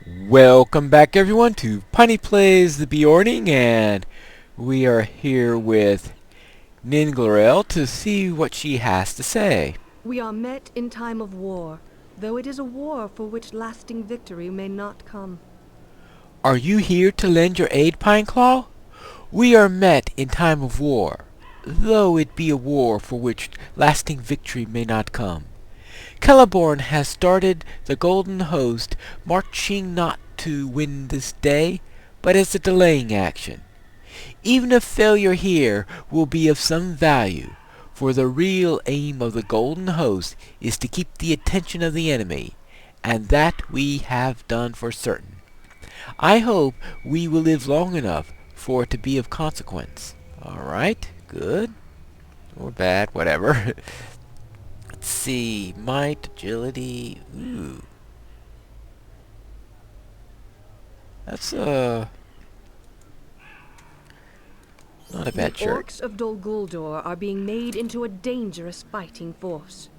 Welcome back everyone to Piney Plays the Beorning, and we are here with Ninglorel to see what she has to say. We are met in time of war, though it is a war for which lasting victory may not come. Are you here to lend your aid, Pineclaw? We are met in time of war, though it be a war for which lasting victory may not come. Celeborn has started the Golden Host, marching not to win this day, but as a delaying action. Even a failure here will be of some value, for the real aim of the Golden Host is to keep the attention of the enemy, and that we have done for certain. I hope we will live long enough for it to be of consequence. Alright, good. Or bad, whatever. Let's see, might, agility, ooh. That's, not a bad The shirt. orcs of Dol Guldur are being made into a dangerous fighting force.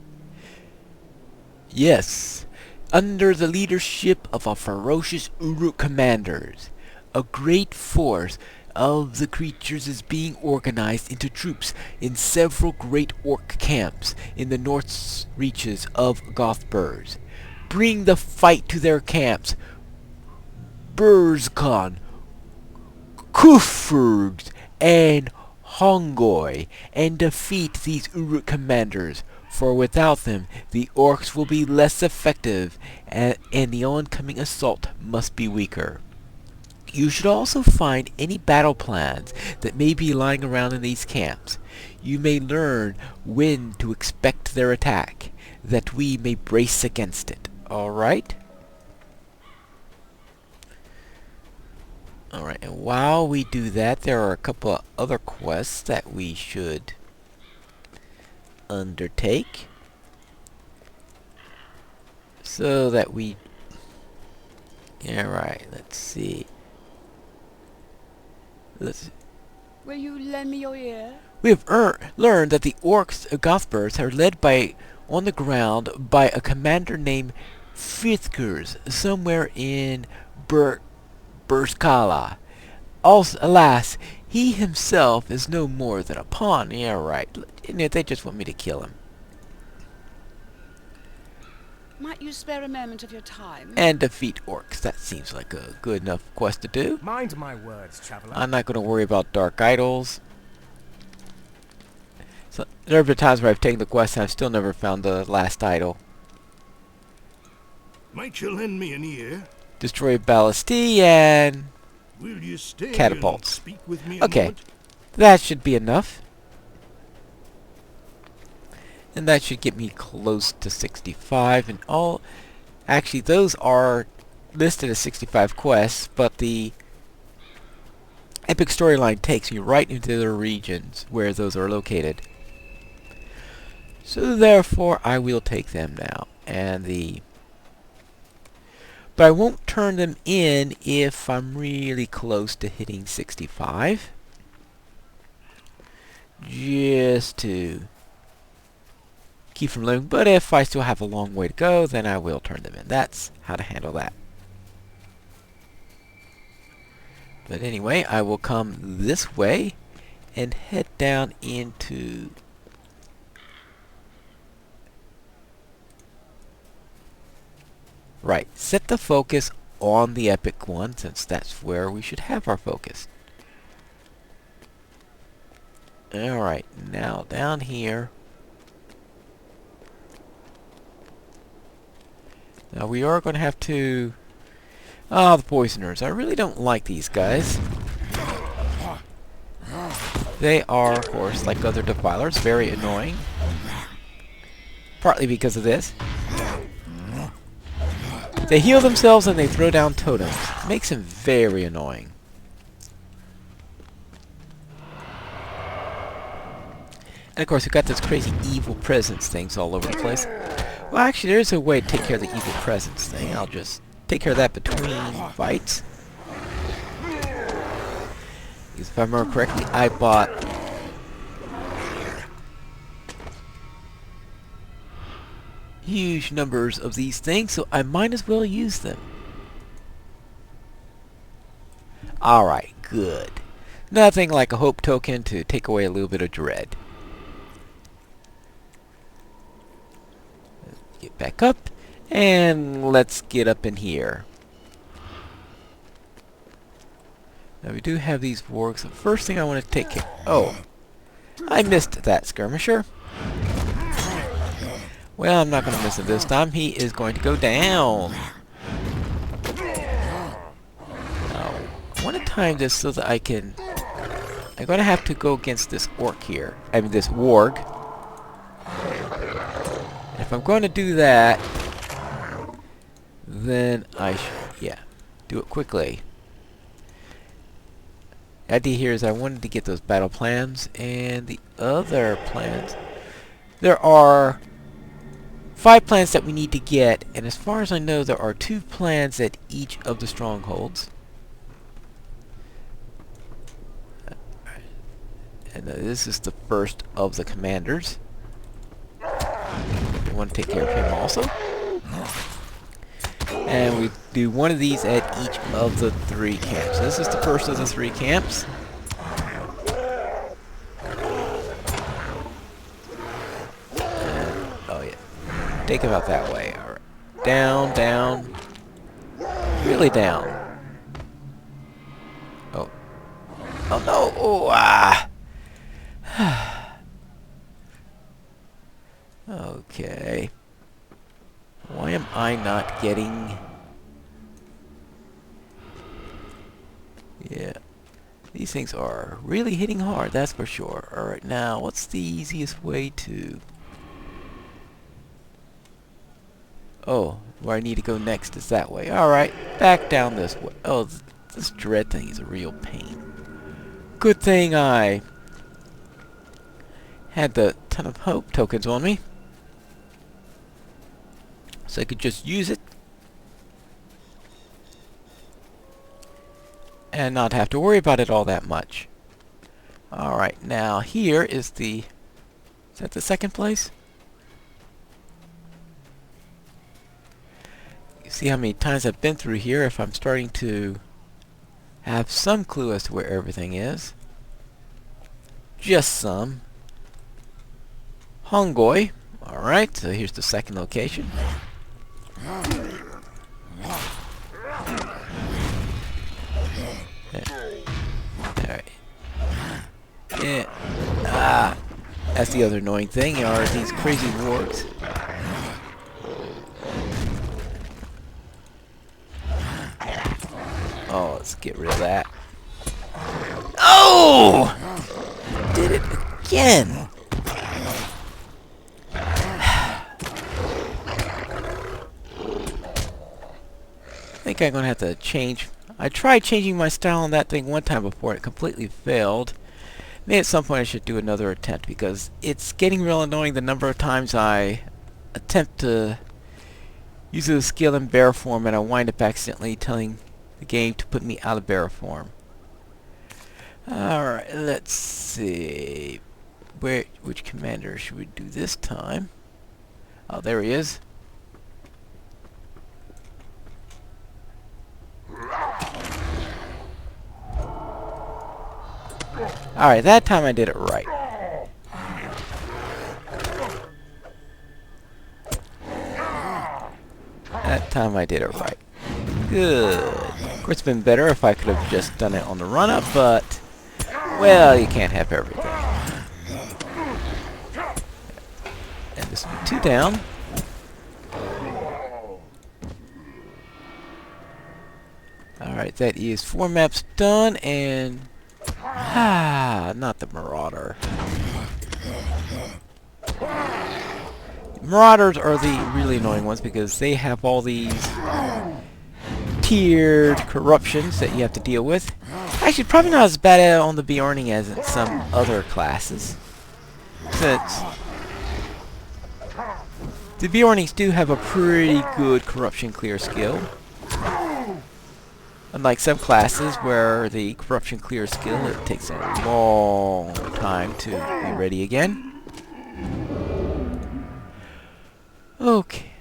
Yes, under the leadership of our ferocious Uruk commanders, a great force of the creatures is being organized into troops in several great orc camps in the north reaches of Gothburs. Bring the fight to their camps, Burzcon, Kufurgs, and Hongoi, and defeat these Uruk commanders, for without them the orcs will be less effective, and the oncoming assault must be weaker. You should also find any battle plans that may be lying around in these camps. You may learn when to expect their attack, that we may brace against it. Alright? Alright, and while we do that, there are a couple of other quests that we should undertake, so that we... Alright, let's see. Will you lend me your ear? We have learned that the orcs of Gothburs are led on the ground by a commander named Frithkurs, somewhere in Burskala. Also, alas, he himself is no more than a pawn. Yeah, right. They just want me to kill him. Might you spare a moment of your time? And defeat orcs. That seems like a good enough quest to do. Mind my words, traveler. I'm not going to worry about dark idols. So, there have been times where I've taken the quest and I've still never found the last idol. Might you lend me an ear? Destroy ballistae and Will you stay catapults. and speak with me a Okay, moment? that should be enough. And that should get me close to 65 and all. Actually, those are listed as 65 quests, but the epic storyline takes you right into the regions where those are located. So therefore, I will take them now. But I won't turn them in if I'm really close to hitting 65. Just to keep from loading. But if I still have a long way to go, then I will turn them in. That's how to handle that. But anyway, I will come this way and head down into... Right, set the focus on the epic one, since that's where we should have our focus. Alright, now down here. Now we are going to have to... the poisoners. I really don't like these guys. They are, of course, like other defilers, very annoying. Partly because of this. They heal themselves and they throw down totems. Makes them very annoying. And of course, we've got those crazy evil presence things all over the place. Well, actually, there's a way to take care of the evil presence thing. I'll just take care of that between fights. Because if I remember correctly, I bought huge numbers of these things, so I might as well use them. Alright, good. Nothing like a hope token to take away a little bit of dread. Get back up, and let's get up in here. Now we do have these wargs. The first thing I want to take care... Oh, I missed that skirmisher. Well, I'm not going to miss it this time. He is going to go down. Now, I want to time this so that I can... I'm going to have to go against this orc here. I mean, this warg. If I'm going to do that, then I should, yeah, do it quickly. The idea here is I wanted to get those battle plans and the other plans. There are 5 plans that we need to get, and as far as I know, there are 2 plans at each of the strongholds. And this is the first of the commanders. We want to take care of him also. And we do one of these at each of the 3 camps. This is the first of the 3 camps. And, oh yeah. Take him out that way. Alright. Down, down. Really down. Oh. Oh no! Oh, ah! Okay. Why am I not getting... Yeah. These things are really hitting hard, that's for sure. Alright, now, what's the easiest way to... Oh, where I need to go next is that way. Alright, back down this way. Oh, this dread thing is a real pain. Good thing I had the ton of hope tokens on me, so I could just use it and not have to worry about it all that much. Alright, now here is the... Is that the second place? You see how many times I've been through here. If I'm starting to have some clue as to where everything is. Just some. Hongoi. Alright, so here's the second location. Alright. Yeah. Ah. That's the other annoying thing, are these crazy wargs. Oh, let's get rid of that. Oh! Did it again! I think I'm gonna have to change. I tried changing my style on that thing one time before. It completely failed. Maybe at some point I should do another attempt, because it's getting real annoying the number of times I attempt to use the skill in bear form and I wind up accidentally telling the game to put me out of bear form. Alright, let's see. Which commander should we do this time? Oh, there he is. Alright, that time I did it right. That time I did it right. Good. Of course, it's been better if I could have just done it on the run-up, but... Well, you can't have everything. And this will be 2 down. Alright, that is 4 maps done, and... not the Marauder. Marauders are the really annoying ones because they have all these tiered corruptions that you have to deal with. Actually, probably not as bad on the Beorning as in some other classes. Since the Beornings do have a pretty good corruption clear skill. Unlike some classes where the corruption clear skill, it takes a long time to be ready again. Okay.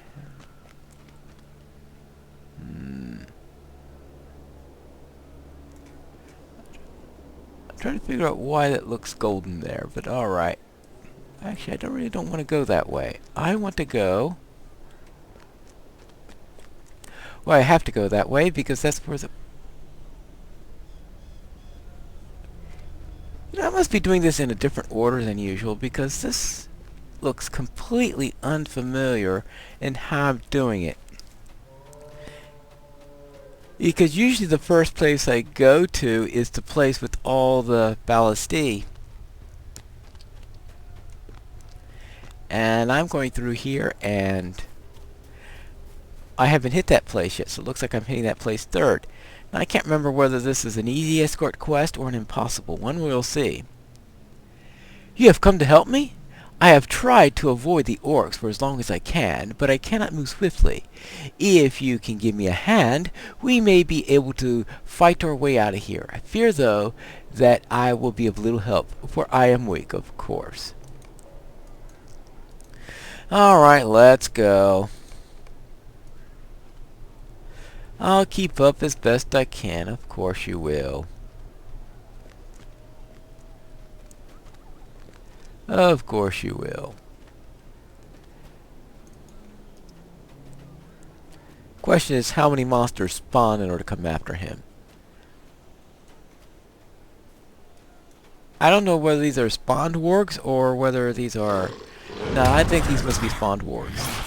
trying to figure out why that looks golden there, but alright. Actually, I really don't want to go that way. I want to go... Well, I have to go that way because that's where the... You know, I must be doing this in a different order than usual because this looks completely unfamiliar in how I'm doing it. Because usually the first place I go to is the place with all the ballistae. And I'm going through here and I haven't hit that place yet, so it looks like I'm hitting that place third. Now I can't remember whether this is an easy escort quest or an impossible one. We'll see. You have come to help me? I have tried to avoid the orcs for as long as I can, but I cannot move swiftly. If you can give me a hand, we may be able to fight our way out of here. I fear, though, that I will be of little help, for I am weak, of course. Alright, let's go. I'll keep up as best I can. Of course you will. Of course you will. Question is, how many monsters spawn in order to come after him? I don't know whether these are spawned wargs or whether these are... No, I think these must be spawned wargs.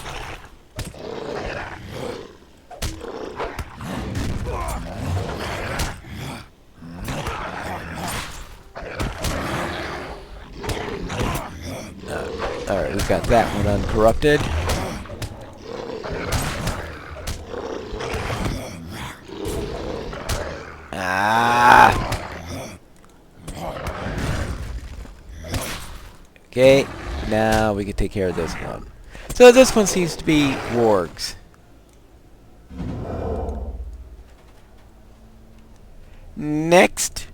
Alright, we've got that one uncorrupted. Ah! Okay, now we can take care of this one. So this one seems to be wargs. Next.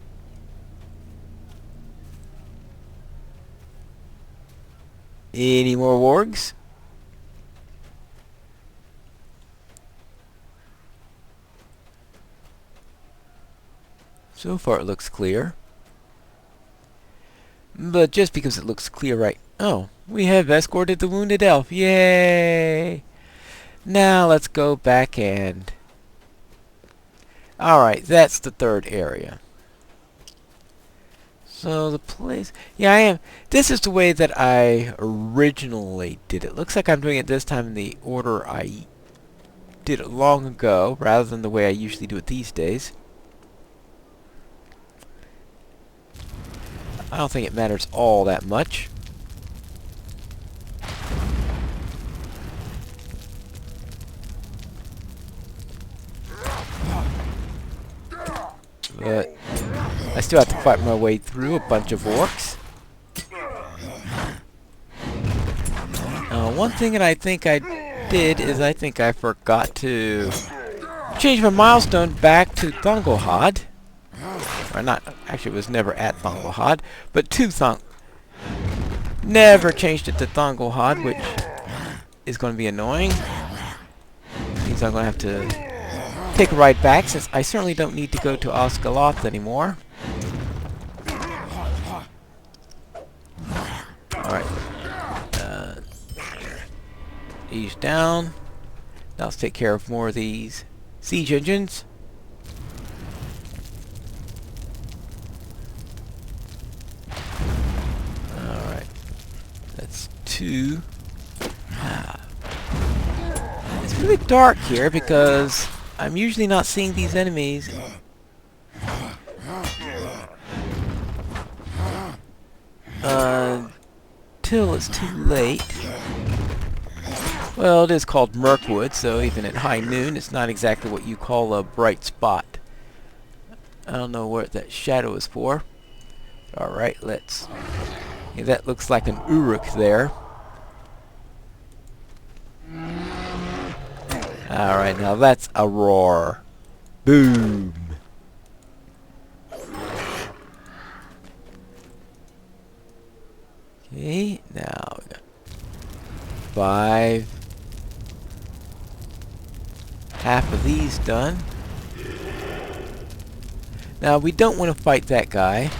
Any more wargs? So far it looks clear. But just because it looks clear right... Oh, we have escorted the wounded elf. Yay! Now let's go back and... Alright, that's the third area. So the place... Yeah, I am... This is the way that I originally did it. Looks like I'm doing it this time in the order I did it long ago, rather than the way I usually do it these days. I don't think it matters all that much. But I still have to fight my way through a bunch of orcs. One thing that I think I did is I think I forgot to change my milestone back to Thungelhod. Or not, actually it was never at Thungelhod, but to Never changed it to Thungelhod, which is going to be annoying. Means I'm going to have to take a ride back, since I certainly don't need to go to Oscaloth anymore. Alright. Ease down. Now let's take care of more of these siege engines. Alright. That's two. It's really dark here because I'm usually not seeing these enemies until it's too late. Well, it is called Mirkwood, so even at high noon, it's not exactly what you call a bright spot. I don't know what that shadow is for. Alright, let's... Yeah, that looks like an Uruk there. Alright, now that's a roar. Boom! Okay, now we got 5. Half of these done. Now we don't want to fight that guy.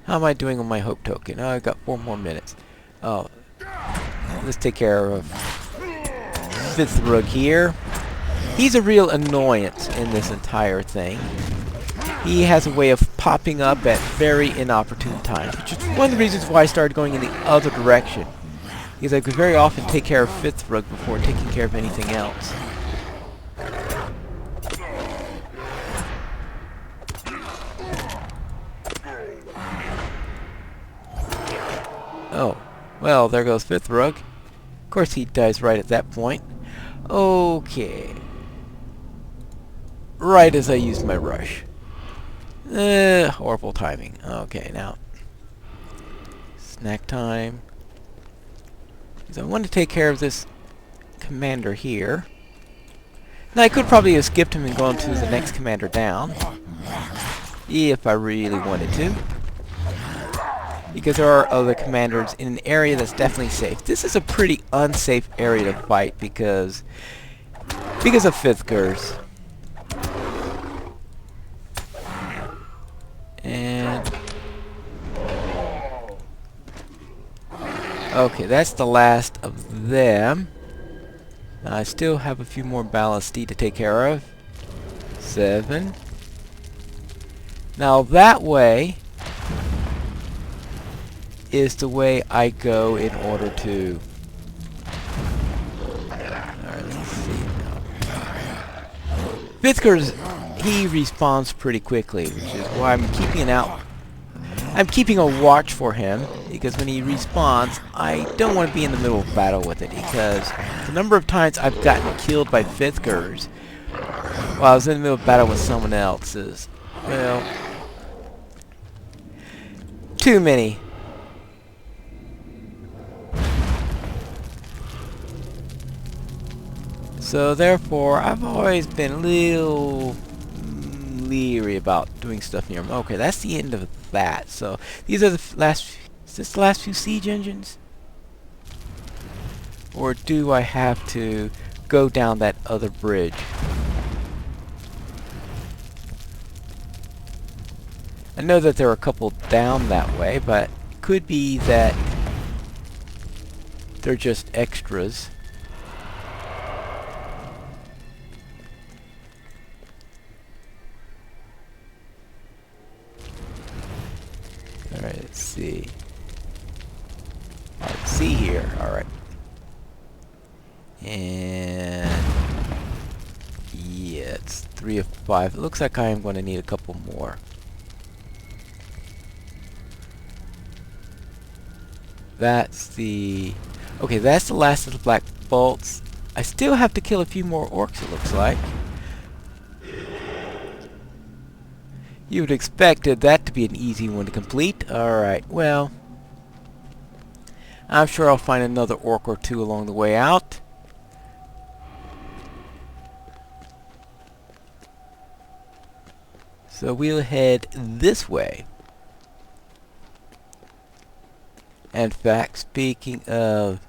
How am I doing on my hope token? Oh, I got 4 more minutes. Oh, let's take care of fifth rug here. He's a real annoyance in this entire thing. He has a way of popping up at very inopportune times, which is one of the reasons why I started going in the other direction. Because I could very often take care of fifth rug before taking care of anything else. Oh, well, there goes fifth rug. Of course he dies right at that point. Okay. Right as I used my rush. Horrible timing. Okay, now. Snack time. Because I want to take care of this commander here. Now, I could probably have skipped him and gone to the next commander down. If I really wanted to. Because there are other commanders in an area that's definitely safe. This is a pretty unsafe area to fight because of fifth gers. And okay, that's the last of them. Now, I still have a few more ballistae to take care of. 7. Now that way is the way I go in order to... Alright, let's see now. Fifthgers, he respawns pretty quickly, which is why I'm keeping a watch for him, because when he respawns, I don't want to be in the middle of battle with it, because the number of times I've gotten killed by Fifthgers while I was in the middle of battle with someone else is, well, too many. So therefore, I've always been a little leery about doing stuff near them. Okay, that's the end of that. So these are the last. Is this the last few siege engines? Or do I have to go down that other bridge? I know that there are a couple down that way, but it could be that they're just extras. Alright, let's see. Let's see here. Alright. And yeah, it's 3 of 5. It looks like I am going to need a couple more. That's the... Okay, that's the last of the black bolts. I still have to kill a few more orcs, it looks like. You would expected that to be an easy one to complete. Alright, well, I'm sure I'll find another orc or two along the way out. So we'll head this way. In fact, speaking of...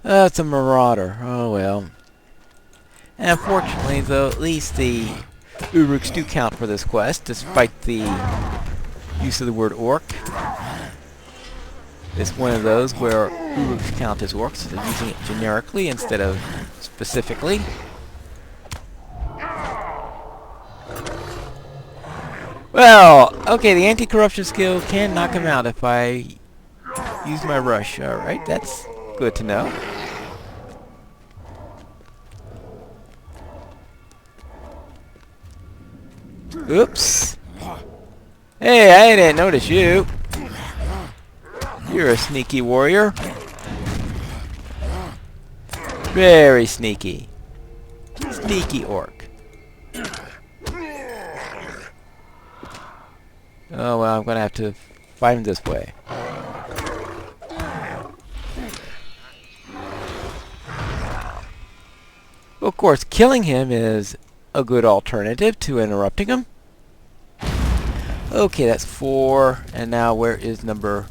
it's a marauder. Oh well. And unfortunately, though, at least the Uruks do count for this quest, despite the use of the word orc. It's one of those where Uruks count as orcs, so they're using it generically instead of specifically. Well, okay, the anti-corruption skill can knock him out if I use my rush. Alright, that's good to know. Oops. Hey, I didn't notice you. You're a sneaky warrior. Very sneaky. Sneaky orc. Oh well, I'm gonna have to fight him this way. Of course, killing him is a good alternative to interrupting him. Okay, that's 4. And now where is number...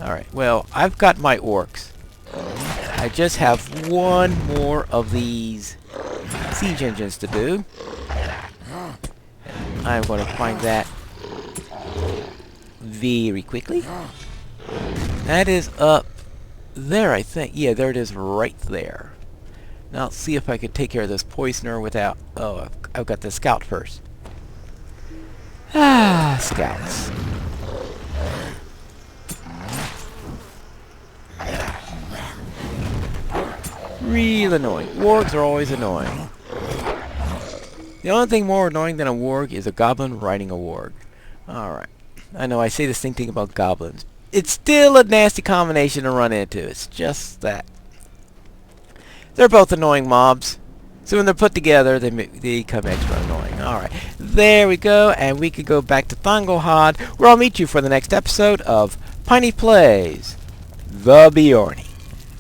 Alright, well, I've got my orcs. I just have one more of these siege engines to do. I'm going to find that very quickly. That is up there, I think. Yeah, there it is right there. Now let's see if I can take care of this poisoner without... Oh, I've got the scout first. Ah, scouts. Real annoying. Wargs are always annoying. The only thing more annoying than a warg is a goblin riding a warg. Alright. I know I say the same thing about goblins. It's still a nasty combination to run into. It's just that. They're both annoying mobs. So when they're put together, they become extra annoying. Alright. There we go. And we could go back to Thungelhod, where I'll meet you for the next episode of Piney Plays The Beorning.